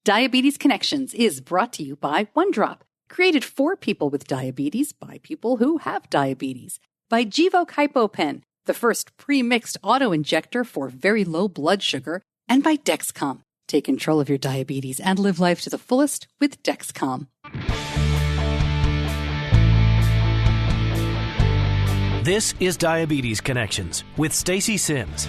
Diabetes Connections is brought to you by OneDrop, created for people with diabetes by people who have diabetes. By Gvoke Hypo-pen, the first pre-mixed auto-injector for very low blood sugar. And by Dexcom. Take control of your diabetes and live life to the fullest with Dexcom. This is Diabetes Connections with Stacey Simms.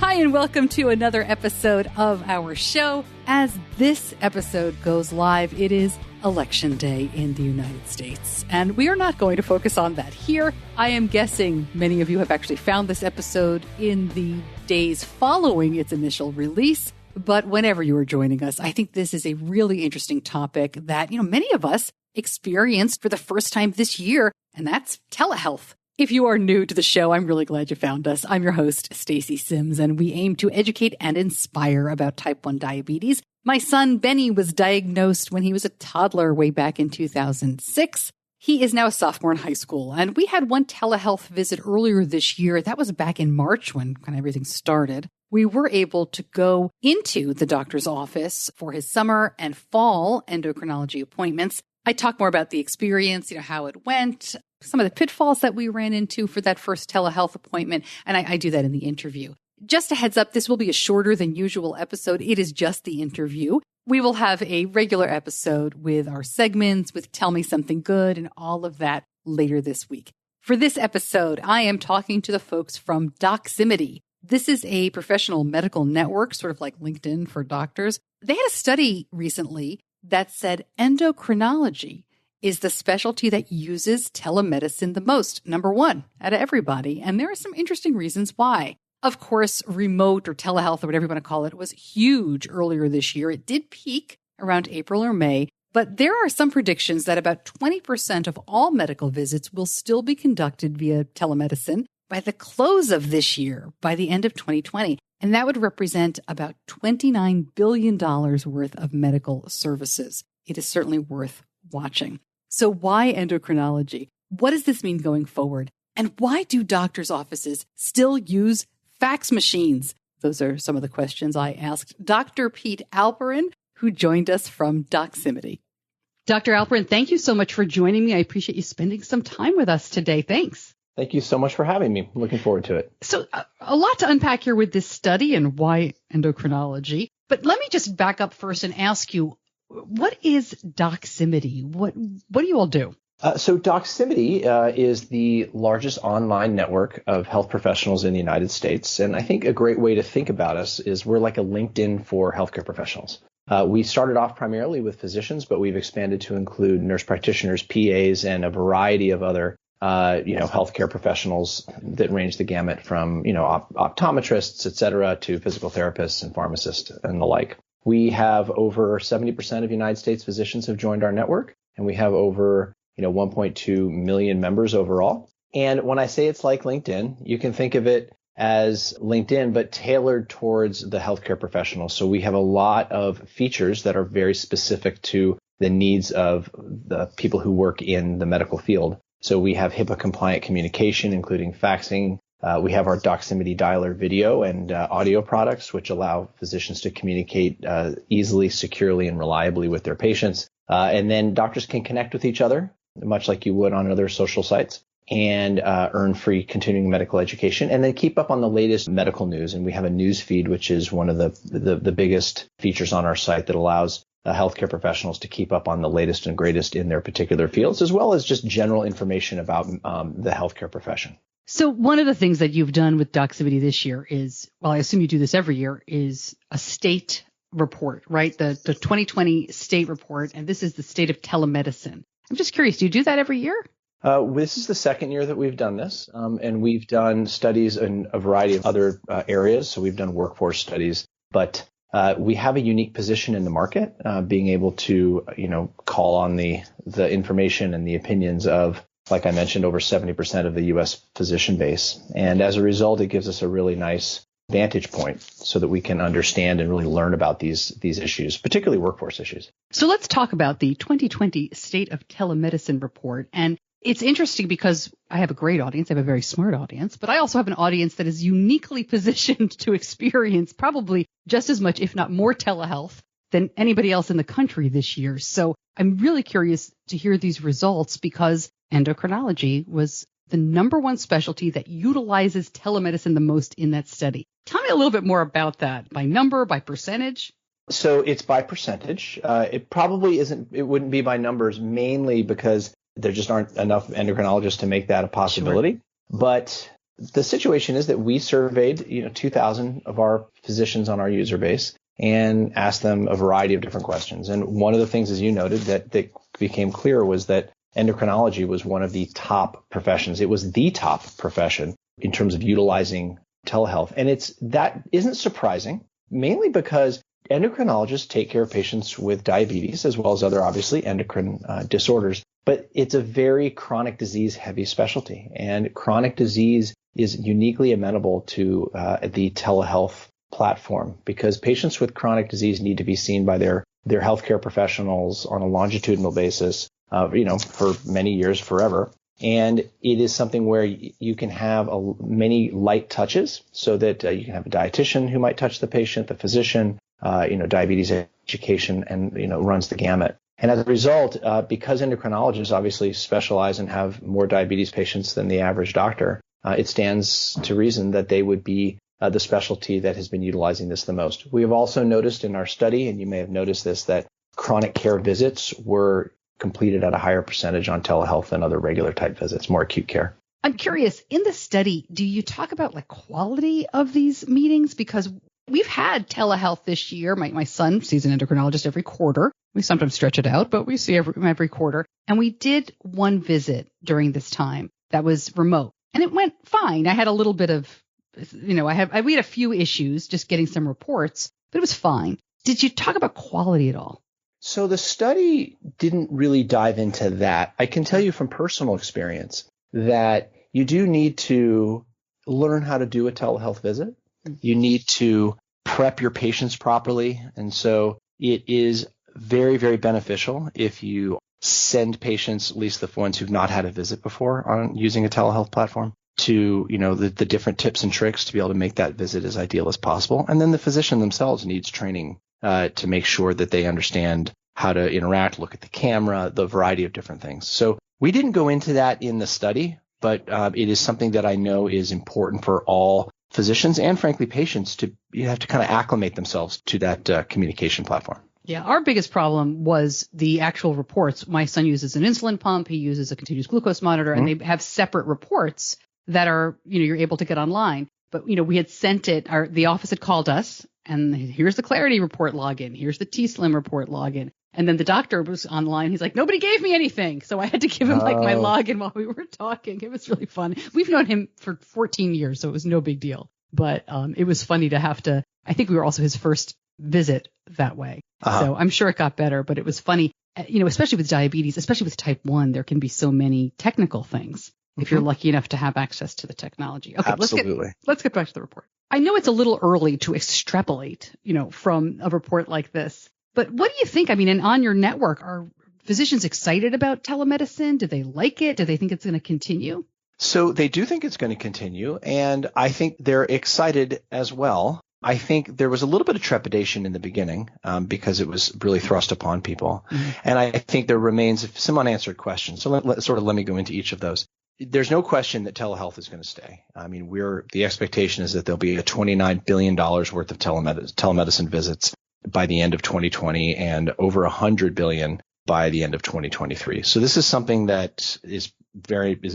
Hi, and welcome to another episode of our show. As this episode goes live, it is Election Day in the United States, and we are not going to focus on that here. I am guessing many of you have actually found this episode in the days following its initial release, but whenever you are joining us, I think this is a really interesting topic that, many of us experienced for the first time this year, and that's telehealth. If you are new to the show, I'm really glad you found us. I'm your host, Stacey Simms, and we aim to educate and inspire about type 1 diabetes. My son, Benny, was diagnosed when he was a toddler way back in 2006. He is now a sophomore in high school, and we had one telehealth visit earlier this year. That was back in March when kind of everything started. We were able to go into the doctor's office for his summer and fall endocrinology appointments. I talk more about the experience, how it went, some of the pitfalls that we ran into for that first telehealth appointment, and I do that in the interview. Just a heads up, this will be a shorter than usual episode. It is just the interview. We will have a regular episode with our segments, with Tell Me Something Good, and all of that later this week. For this episode, I am talking to the folks from Doximity. This is a professional medical network, sort of like LinkedIn for doctors. They had a study recently that said endocrinology is the specialty that uses telemedicine the most, number one, out of everybody. And there are some interesting reasons why. Of course, remote or telehealth or whatever you want to call it was huge earlier this year. It did peak around April or May, but there are some predictions that about 20% of all medical visits will still be conducted via telemedicine by the close of this year, by the end of 2020. And that would represent about $29 billion worth of medical services. It is certainly worth watching. So why endocrinology? What does this mean going forward? And why do doctors' offices still use fax machines? Those are some of the questions I asked Dr. Pete Alperin, who joined us from Doximity. Dr. Alperin, thank you so much for joining me. I appreciate you spending some time with us today. Thanks. Thank you so much for having me. I'm looking forward to it. So a lot to unpack here with this study and why endocrinology. But let me just back up first and ask you, what is Doximity? What do you all do? So Doximity is the largest online network of health professionals in the United States. And I think a great way to think about us is we're like a LinkedIn for healthcare professionals. We started off primarily with physicians, but we've expanded to include nurse practitioners, PAs, and a variety of other healthcare professionals that range the gamut from, optometrists, et cetera, to physical therapists and pharmacists and the like. We have over 70% of United States physicians have joined our network, and we have over 1.2 million members overall. And when I say it's like LinkedIn, you can think of it as LinkedIn, but tailored towards the healthcare professional. So we have a lot of features that are very specific to the needs of the people who work in the medical field. So we have HIPAA compliant communication, including faxing. We have our Doximity dialer video and audio products, which allow physicians to communicate easily, securely, and reliably with their patients. And then doctors can connect with each other, much like you would on other social sites, and earn free continuing medical education, and then keep up on the latest medical news. And we have a news feed, which is one of the biggest features on our site that allows healthcare professionals to keep up on the latest and greatest in their particular fields, as well as just general information about the healthcare profession. So one of the things that you've done with Doximity this year is, well, I assume you do this every year, is a state report, right? The 2020 state report, and this is the state of telemedicine. I'm just curious, do you do that every year? This is the second year that we've done this, and we've done studies in a variety of other areas. So we've done workforce studies, but we have a unique position in the market, being able to, call on the information and the opinions of, like I mentioned, over 70% of the U.S. physician base. And as a result, it gives us a really nice vantage point so that we can understand and really learn about these issues, particularly workforce issues. So let's talk about the 2020 State of Telemedicine report. And It's interesting because I have a great audience. I have a very smart audience, but I also have an audience that is uniquely positioned to experience probably just as much, if not more, telehealth than anybody else in the country this year. So I'm really curious to hear these results because endocrinology was the number one specialty that utilizes telemedicine the most in that study. Tell me a little bit more about that, by number, by percentage. So it's by percentage. It probably isn't, it wouldn't be by numbers, mainly because there just aren't enough endocrinologists to make that a possibility. Sure. But the situation is that we surveyed, 2,000 of our physicians on our user base and asked them a variety of different questions. And one of the things, as you noted, that became clear was that endocrinology was one of the top professions. It was the top profession in terms of utilizing telehealth. And that isn't surprising, mainly because endocrinologists take care of patients with diabetes as well as other, obviously, endocrine disorders. But it's a very chronic disease heavy specialty. And chronic disease is uniquely amenable to the telehealth platform because patients with chronic disease need to be seen by their healthcare professionals on a longitudinal basis, for many years, forever. And it is something where you can have many light touches so that you can have a dietitian who might touch the patient, the physician, diabetes education, and, runs the gamut. And as a result, because endocrinologists obviously specialize and have more diabetes patients than the average doctor, it stands to reason that they would be the specialty that has been utilizing this the most. We have also noticed in our study, and you may have noticed this, that chronic care visits were completed at a higher percentage on telehealth than other regular type visits, more acute care. I'm curious, in the study, do you talk about quality of these meetings? Because we've had telehealth this year. My son sees an endocrinologist every quarter. We sometimes stretch it out, but we see every quarter. And we did one visit during this time that was remote, and it went fine. I had a little bit of, we had a few issues just getting some reports, but it was fine. Did you talk about quality at all? So the study didn't really dive into that. I can tell you from personal experience that you do need to learn how to do a telehealth visit. You need to prep your patients properly. And so it is very, very beneficial if you send patients, at least the ones who've not had a visit before on using a telehealth platform, to, the different tips and tricks to be able to make that visit as ideal as possible. And then the physician themselves needs training to make sure that they understand how to interact, look at the camera, the variety of different things. So we didn't go into that in the study, but it is something that I know is important for all physicians and, frankly, patients you have to kind of acclimate themselves to that communication platform. Yeah, our biggest problem was the actual reports. My son uses an insulin pump. He uses a continuous glucose monitor, and they have separate reports that are, you're able to get online. But, we had sent it, the office had called us, and here's the Clarity report login. Here's the T-Slim report login. And then the doctor was online. He's like, nobody gave me anything. So I had to give him my login while we were talking. It was really fun. We've known him for 14 years, so it was no big deal. But it was funny to have to, I think we were also his first visit that way. So I'm sure it got better, but it was funny, especially with diabetes, especially with type 1, there can be so many technical things if you're lucky enough to have access to the technology. Okay, absolutely. Let's get back to the report. I know it's a little early to extrapolate, from a report like this. But what do you think? I mean, and on your network, are physicians excited about telemedicine? Do they like it? Do they think it's going to continue? So they do think it's going to continue, and I think they're excited as well. I think there was a little bit of trepidation in the beginning because it was really thrust upon people. And I think there remains some unanswered questions. So let me go into each of those. There's no question that telehealth is going to stay. I mean, the expectation is that there'll be a $29 billion worth of telemedicine visits by the end of 2020 and over 100 billion by the end of 2023. So this is something that is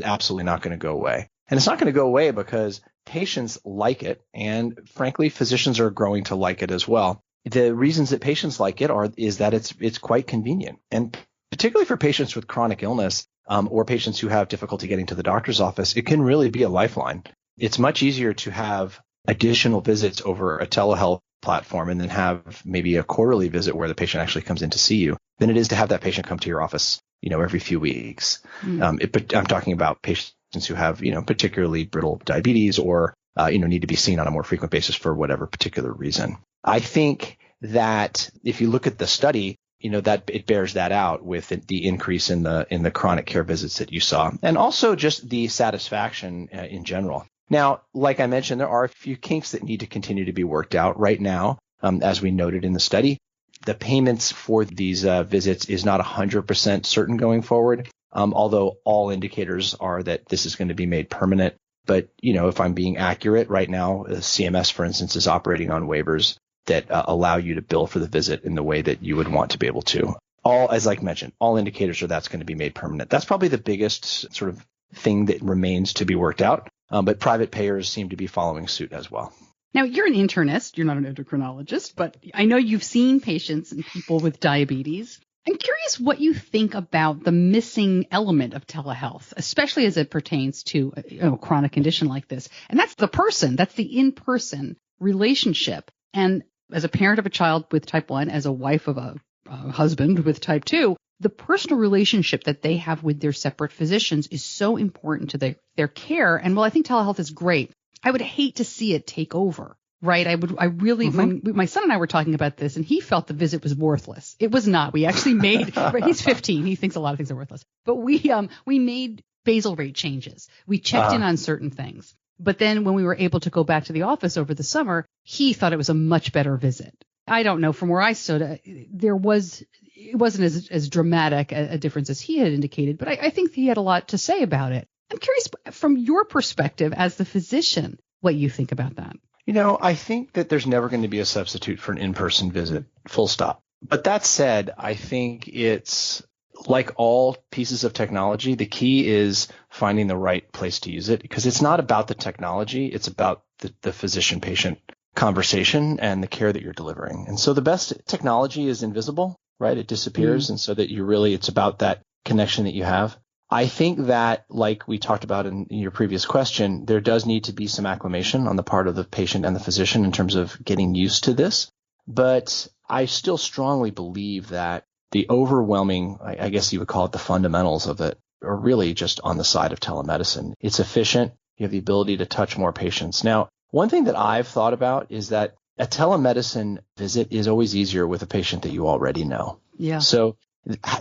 absolutely not going to go away. And it's not going to go away because patients like it. And frankly, physicians are growing to like it as well. The reasons that patients like it is that it's quite convenient. And particularly for patients with chronic illness or patients who have difficulty getting to the doctor's office, it can really be a lifeline. It's much easier to have additional visits over a telehealth platform and then have maybe a quarterly visit where the patient actually comes in to see you than it is to have that patient come to your office, every few weeks. But I'm talking about patients who have, particularly brittle diabetes or, need to be seen on a more frequent basis for whatever particular reason. I think that if you look at the study, that it bears that out with the increase in the chronic care visits that you saw, and also just the satisfaction in general. Now, like I mentioned, there are a few kinks that need to continue to be worked out right now. As we noted in the study, the payments for these visits is not 100% certain going forward, although all indicators are that this is going to be made permanent. But, if I'm being accurate right now, CMS, for instance, is operating on waivers that allow you to bill for the visit in the way that you would want to be able to. As like mentioned, all indicators are that's going to be made permanent. That's probably the biggest sort of thing that remains to be worked out. But private payers seem to be following suit as well. Now, you're an internist. You're not an endocrinologist, but I know you've seen patients and people with diabetes. I'm curious what you think about the missing element of telehealth, especially as it pertains to a chronic condition like this. And that's the person. That's the in-person relationship. And as a parent of a child with type 1, as a wife of a husband with type 2, the personal relationship that they have with their separate physicians is so important to their care. And while I think telehealth is great, I would hate to see it take over, right? My son and I were talking about this, and he felt the visit was worthless. It was not. We actually made, he's 15. He thinks a lot of things are worthless. But we made basal rate changes. We checked in on certain things. But then when we were able to go back to the office over the summer, he thought it was a much better visit. I don't know, from where I stood, it wasn't as dramatic a difference as he had indicated, but I think he had a lot to say about it. I'm curious, from your perspective as the physician, what you think about that. I think that there's never going to be a substitute for an in-person visit, full stop. But that said, I think it's like all pieces of technology, the key is finding the right place to use it, because it's not about the technology. It's about the physician-patient conversation and the care that you're delivering. And so the best technology is invisible, right? It disappears. And so that it's about that connection that you have. I think that, like we talked about in your previous question, there does need to be some acclimation on the part of the patient and the physician in terms of getting used to this. But I still strongly believe that the overwhelming, I guess you would call it the fundamentals of it, are really just on the side of telemedicine. It's efficient. You have the ability to touch more patients. Now, one thing that I've thought about is that a telemedicine visit is always easier with a patient that you already know. Yeah. So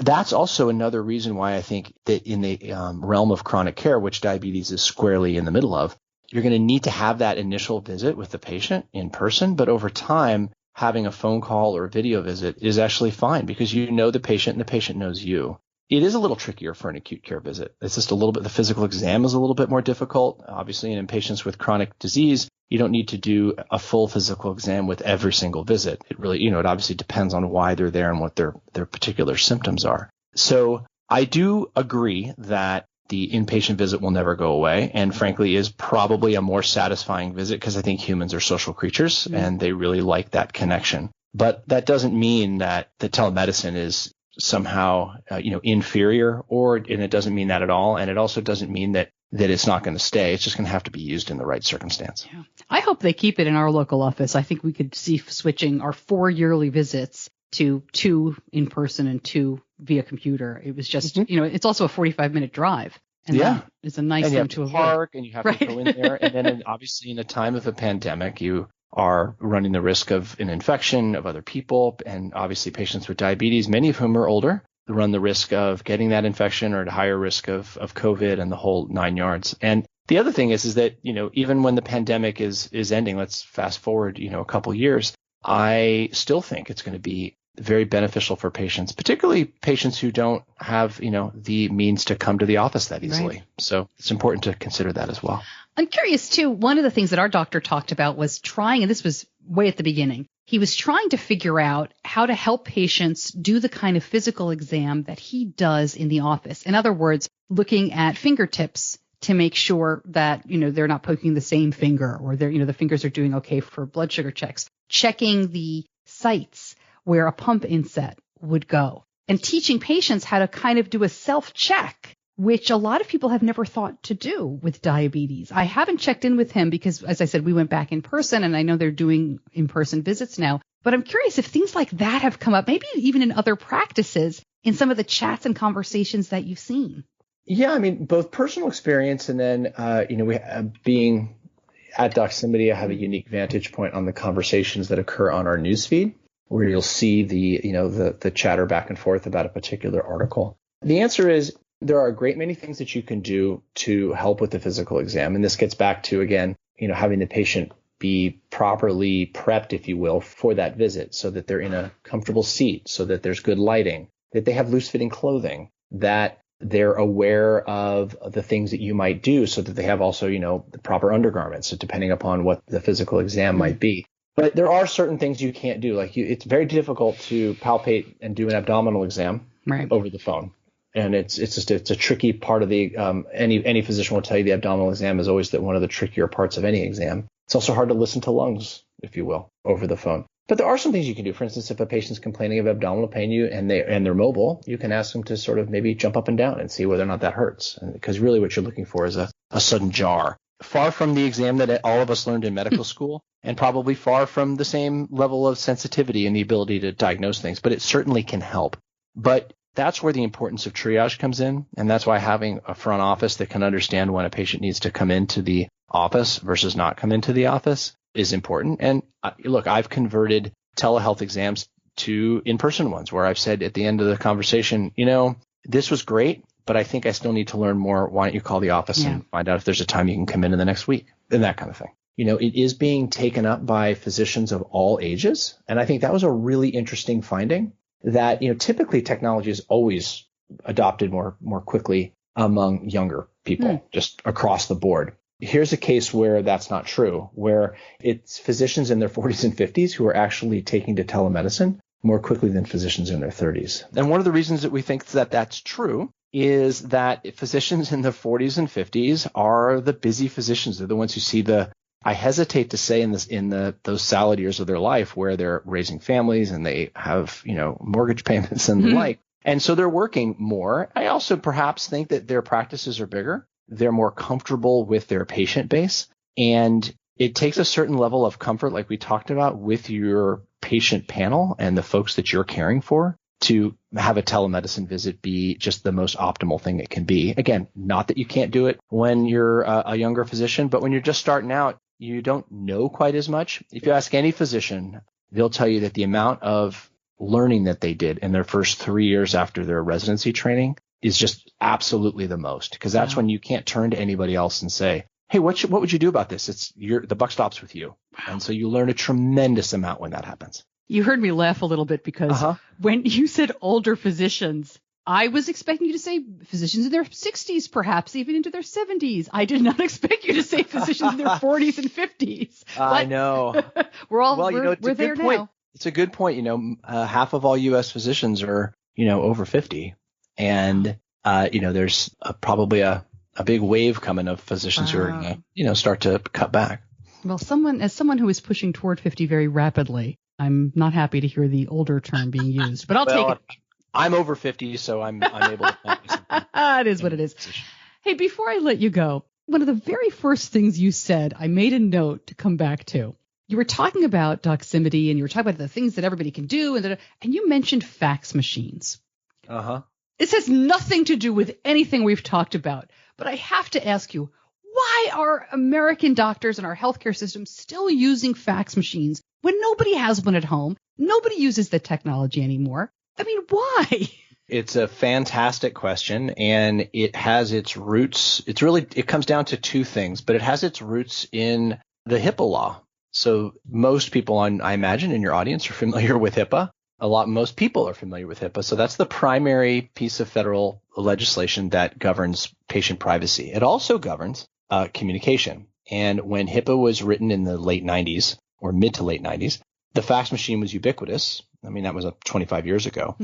that's also another reason why I think that in the realm of chronic care, which diabetes is squarely in the middle of, you're going to need to have that initial visit with the patient in person. But over time, having a phone call or a video visit is actually fine because you know the patient and the patient knows you. It is a little trickier for an acute care visit. It's just a little bit, the physical exam is a little bit more difficult. Obviously, and in patients with chronic disease, you don't need to do a full physical exam with every single visit. It really, it obviously depends on why they're there and what their particular symptoms are. So I do agree that the inpatient visit will never go away, and frankly is probably a more satisfying visit because I think humans are social creatures and they really like that connection. But that doesn't mean that the telemedicine is somehow inferior, and it doesn't mean that at all. And it also doesn't mean that it's not going to stay. It's just going to have to be used in the right circumstance. Yeah. I hope they keep it in our local office. I think we could see switching our 4 yearly visits to 2 in person and 2 via computer. It was just, it's also a 45-minute drive. And that is a nice thing to avoid. Park, and you have to go in there. And then obviously in a time of a pandemic, you are running the risk of an infection of other people. And obviously patients with diabetes, many of whom are older, run the risk of getting that infection or at a higher risk of COVID and the whole 9 yards. And the other thing is that, even when the pandemic is ending, let's fast forward, a couple years, I still think it's going to be very beneficial for patients, particularly patients who don't have, the means to come to the office that easily. Right. So it's important to consider that as well. I'm curious, too. One of the things that our doctor talked about was trying, and this was way at the beginning, he was trying to figure out how to help patients do the kind of physical exam that he does in the office. In other words, looking at fingertips to make sure that, they're not poking the same finger or the fingers are doing okay for blood sugar checks, checking the sites where a pump inset would go, and teaching patients how to kind of do a self-check, which a lot of people have never thought to do with diabetes. I haven't checked in with him because, as I said, we went back in person, and I know they're doing in-person visits now. But I'm curious if things like that have come up, maybe even in other practices, in some of the chats and conversations that you've seen. Yeah, I mean, both personal experience and then, being at Doximity, I have a unique vantage point on the conversations that occur on our newsfeed. where you'll see the chatter back and forth about a particular article. The answer is there are a great many things that you can do to help with the physical exam. And this gets back to, again, having the patient be properly prepped, if you will, for that visit so that they're in a comfortable seat, so that there's good lighting, that they have loose-fitting clothing, that they're aware of the things that you might do so that they have also, the proper undergarments, so depending upon what the physical exam might be. But there are certain things you can't do. It's very difficult to palpate and do an abdominal exam over the phone. And it's a tricky part of the any physician will tell you the abdominal exam is always one of the trickier parts of any exam. It's also hard to listen to lungs, if you will, over the phone. But there are some things you can do. For instance, if a patient's complaining of abdominal pain and they're mobile, you can ask them to sort of maybe jump up and down and see whether or not that hurts. Because really what you're looking for is a sudden jar. Far from the exam that all of us learned in medical school, and probably far from the same level of sensitivity and the ability to diagnose things, but it certainly can help. But that's where the importance of triage comes in, and that's why having a front office that can understand when a patient needs to come into the office versus not come into the office is important. And look, I've converted telehealth exams to in-person ones where I've said at the end of the conversation, this was great, but I think I still need to learn more. Why don't you call the office and find out if there's a time you can come in the next week, and that kind of thing. It is being taken up by physicians of all ages. And I think that was a really interesting finding that, typically technology is always adopted more quickly among younger people, just across the board. Here's a case where that's not true, where it's physicians in their 40s and 50s who are actually taking to telemedicine more quickly than physicians in their 30s. And one of the reasons that we think that that's true is that physicians in their 40s and 50s are the busy physicians. They're the ones who see I hesitate to say those salad years of their life where they're raising families and they have, mortgage payments and the like. And so they're working more. I also perhaps think that their practices are bigger. They're more comfortable with their patient base. And it takes a certain level of comfort, like we talked about, with your patient panel and the folks that you're caring for to have a telemedicine visit be just the most optimal thing it can be. Again, not that you can't do it when you're a younger physician, but when you're just starting out, you don't know quite as much. If you ask any physician, they'll tell you that the amount of learning that they did in their first 3 years after their residency training is just absolutely the most, because that's when you can't turn to anybody else and say, hey, what would you do about this? The buck stops with you. And so you learn a tremendous amount when that happens. You heard me laugh a little bit because when you said older physicians, I was expecting you to say physicians in their 60s, perhaps even into their 70s. I did not expect you to say physicians in their 40s and 50s. I know. We're there now. It's a good point. Half of all U.S. physicians are, over 50. And, there's probably a big wave coming of physicians who are going to, start to cut back. Well, as someone who is pushing toward 50 very rapidly, I'm not happy to hear the older term being used, but I'll take it. I'm over 50, so I'm able to find something. It is what it is. Hey, before I let you go, one of the very first things you said, I made a note to come back to. You were talking about Doximity, and you were talking about the things that everybody can do, and you mentioned fax machines. This has nothing to do with anything we've talked about, but I have to ask you, why are American doctors and our healthcare system still using fax machines when nobody has one at home? Nobody uses the technology anymore. I mean, why? It's a fantastic question, and it has its roots. It comes down to two things, but it has its roots in the HIPAA law. So most people, I imagine, in your audience are familiar with HIPAA. Most people are familiar with HIPAA. So that's the primary piece of federal legislation that governs patient privacy. It also governs communication. And when HIPAA was written in the late 90s or mid to late 90s, the fax machine was ubiquitous. I mean, that was 25 years ago.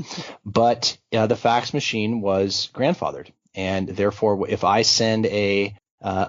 But the fax machine was grandfathered. And therefore, if I send a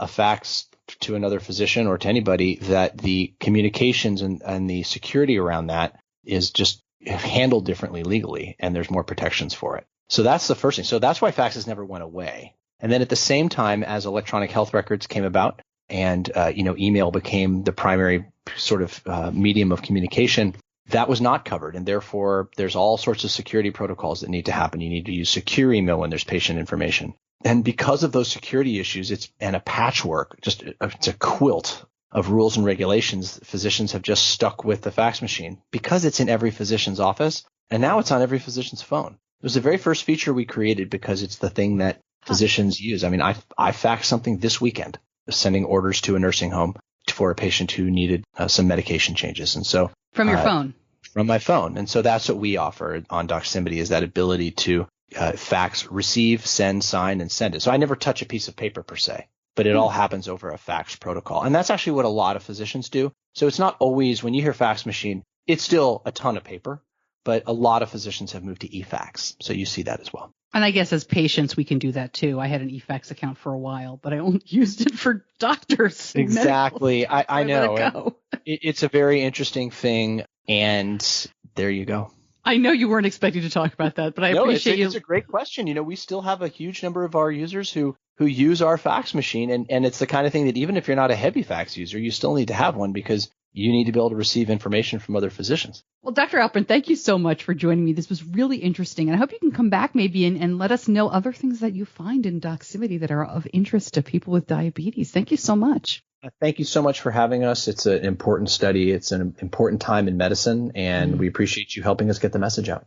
fax to another physician or to anybody, that the communications and the security around that is just handled differently legally, and there's more protections for it. So that's the first thing. So that's why faxes never went away. And then at the same time, as electronic health records came about and, email became the primary sort of medium of communication, that was not covered. And therefore, there's all sorts of security protocols that need to happen. You need to use secure email when there's patient information. And because of those security issues, it's a patchwork, it's a quilt of rules and regulations, physicians have just stuck with the fax machine because it's in every physician's office. And now it's on every physician's phone. It was the very first feature we created because it's the thing that physicians use. I mean, I faxed something this weekend, sending orders to a nursing home for a patient who needed some medication changes. And so from your phone. From my phone. And so that's what we offer on Doximity, is that ability to fax, receive, send, sign, and send it. So I never touch a piece of paper per se, but it all happens over a fax protocol. And that's actually what a lot of physicians do. So it's not always, when you hear fax machine, it's still a ton of paper, but a lot of physicians have moved to eFax. So you see that as well. And I guess as patients, we can do that too. I had an eFax account for a while, but I only used it for doctors. Exactly. I know. It's a very interesting thing. And there you go. I know you weren't expecting to talk about that, but I appreciate it's a great question. You know, we still have a huge number of our users who use our fax machine. And it's the kind of thing that even if you're not a heavy fax user, you still need to have one because you need to be able to receive information from other physicians. Well, Dr. Alperin, thank you so much for joining me. This was really interesting. And I hope you can come back maybe and let us know other things that you find in Doximity that are of interest to people with diabetes. Thank you so much. Thank you so much for having us. It's an important study. It's an important time in medicine, and we appreciate you helping us get the message out.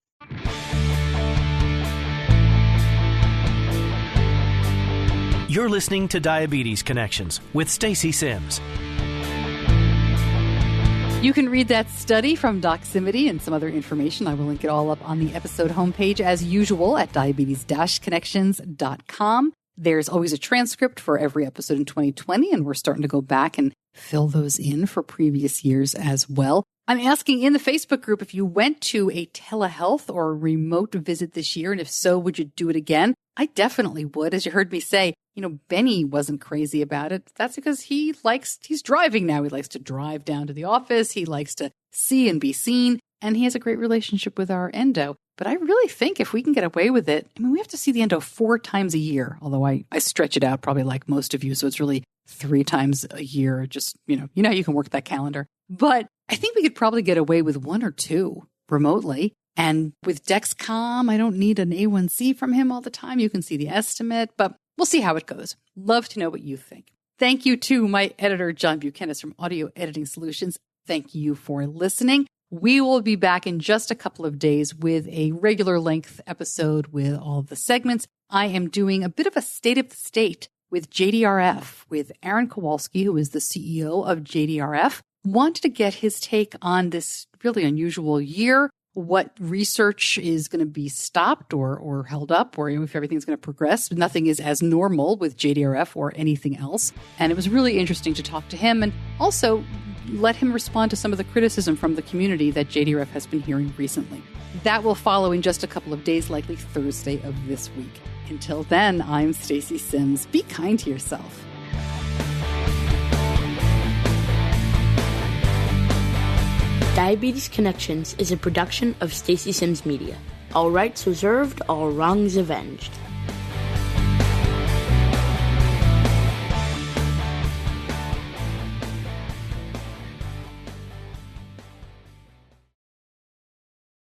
You're listening to Diabetes Connections with Stacey Simms. You can read that study from Doximity and some other information. I will link it all up on the episode homepage as usual at diabetes-connections.com. There's always a transcript for every episode in 2020, and we're starting to go back and fill those in for previous years as well. I'm asking in the Facebook group if you went to a telehealth or a remote visit this year, and if so, would you do it again? I definitely would. As you heard me say, Benny wasn't crazy about it. That's because he's driving now. He likes to drive down to the office. He likes to see and be seen, and he has a great relationship with our endo. But I really think if we can get away with it, we have to see the endo 4 times a year, although I stretch it out probably like most of you. So it's really 3 times a year. Just, you know you can work that calendar. But I think we could probably get away with 1 or 2 remotely. And with Dexcom, I don't need an A1C from him all the time. You can see the estimate, but we'll see how it goes. Love to know what you think. Thank you to my editor, John Buchanan from Audio Editing Solutions. Thank you for listening. We will be back in just a couple of days with a regular length episode with all of the segments. I am doing a bit of a state of the state with JDRF, with Aaron Kowalski, who is the CEO of JDRF. Wanted to get his take on this really unusual year, what research is going to be stopped or held up, or if everything's going to progress. Nothing is as normal with JDRF or anything else. And it was really interesting to talk to him and also let him respond to some of the criticism from the community that JDRF has been hearing recently. That will follow in just a couple of days, likely Thursday of this week. Until then, I'm Stacey Simms. Be kind to yourself. Diabetes Connections is a production of Stacey Simms Media. All rights reserved, all wrongs avenged.